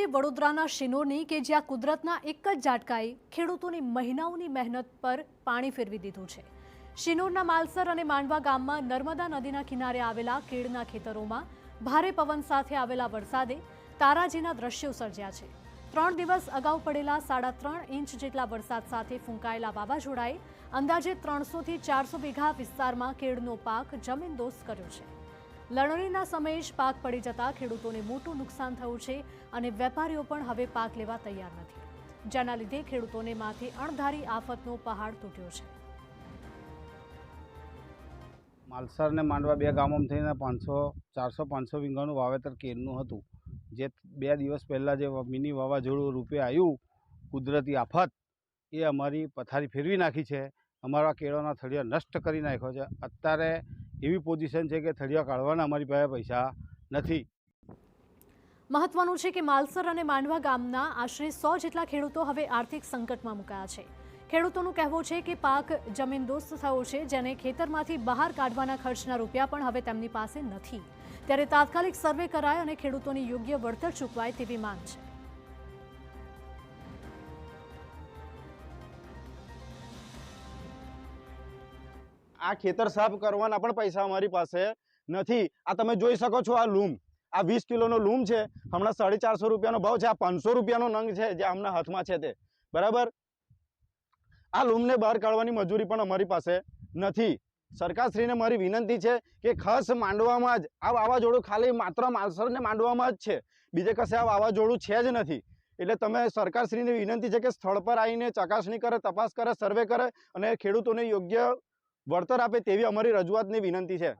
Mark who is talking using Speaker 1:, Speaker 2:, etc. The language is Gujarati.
Speaker 1: વડોદરાના શિનોરની કે જ્યાં કુદરતના એક જ ઝાટકાએ ખેડૂતોની મહિનાઓની મહેનત પર પાણી ફેરવી દીધું છે। શિનોરના માલસર અને માંડવા ગામમાં નર્મદા નદીના કિનારે આવેલા કેળના ખેતરોમાં ભારે પવન સાથે આવેલા વરસાદે તારાજીના દ્રશ્યો સર્જ્યા છે। 3 દિવસ અગાઉ પડેલા 3.5 ઇંચ જેટલા વરસાદ સાથે ફૂંકાયેલા વાવાઝોડાએ અંદાજે 300 થી 400 વીઘા વિસ્તારમાં કેળનો પાક જમીનદોસ્ત કર્યો છે। લણણીના સમયે જ પાક પડી જતા ખેડૂતોને મોટું નુકસાન થયું છે અને વેપારીઓ પણ હવે પાક લેવા તૈયાર નથી, જેના લીધે ખેડૂતોને માથે અણધારી આફતનો પહાડ તૂટ્યો છે।
Speaker 2: માલસર ને માંડવા બે ગામોમાં થઈને 400-500 વીઘાનું વાવેતર કેળનું હતું, જે 2 દિવસ પહેલાં જે મિની વાવાઝોડું રૂપે આવ્યું કુદરતી આફત, એ અમારી પથારી ફેરવી નાખી છે। અમારા કેળોના થળિયા નષ્ટ કરી નાખ્યો છે। અત્યારે એવી પોઝિશન છે કે થળિયા કાઢવાના અમારી પાસે પૈસા નથી।
Speaker 1: મહત્વનું છે કે માલસર અને માંડવા ગામના આશરે 100 જેટલા ખેડૂતો હવે આર્થિક સંકટમાં મુકાયા છે। ખેડૂતોનું કહેવું છે કે પાક જમીનદોસ્ત થયો છે, જેને ખેતરમાંથી બહાર કાઢવાના ખર્ચના રૂપિયા પણ હવે તેમની પાસે નથી, ત્યારે તાત્કાલિક સર્વે કરાય અને ખેડૂતોની યોગ્ય વળતર ચૂકવાય તેવી માંગ છે।
Speaker 3: આ ખેતર સાફ કરવાના પણ પૈસા અમારી પાસે નથી। આ તમે જોઈ શકો છો, આ લૂમ, આ 20 કિલોનો લૂમ છે, હમણાં 450 રૂપિયાનો ભાવ છે। આ 500 રૂપિયાનો નંગ છે જે આમના હાથમાં છે તે, બરાબર। આ લૂમને બહાર કાઢવાની મજૂરી પણ અમારી પાસે નથી। સરકારશ્રીને મારી વિનંતી છે કે ખાસ માંડવામાં જ આ વાવાઝોડું ખાલી માત્ર માલસર ને માંડવામાં જ છે, બીજે કશે આ વાવાઝોડું છે જ નથી। એટલે તમે સરકારશ્રીને વિનંતી છે કે સ્થળ પર આવીને ચકાસણી કરે, તપાસ કરે, સર્વે કરે અને ખેડૂતોને યોગ્ય વળતર આપે તેવી અમારી રજૂઆતની વિનંતી છે।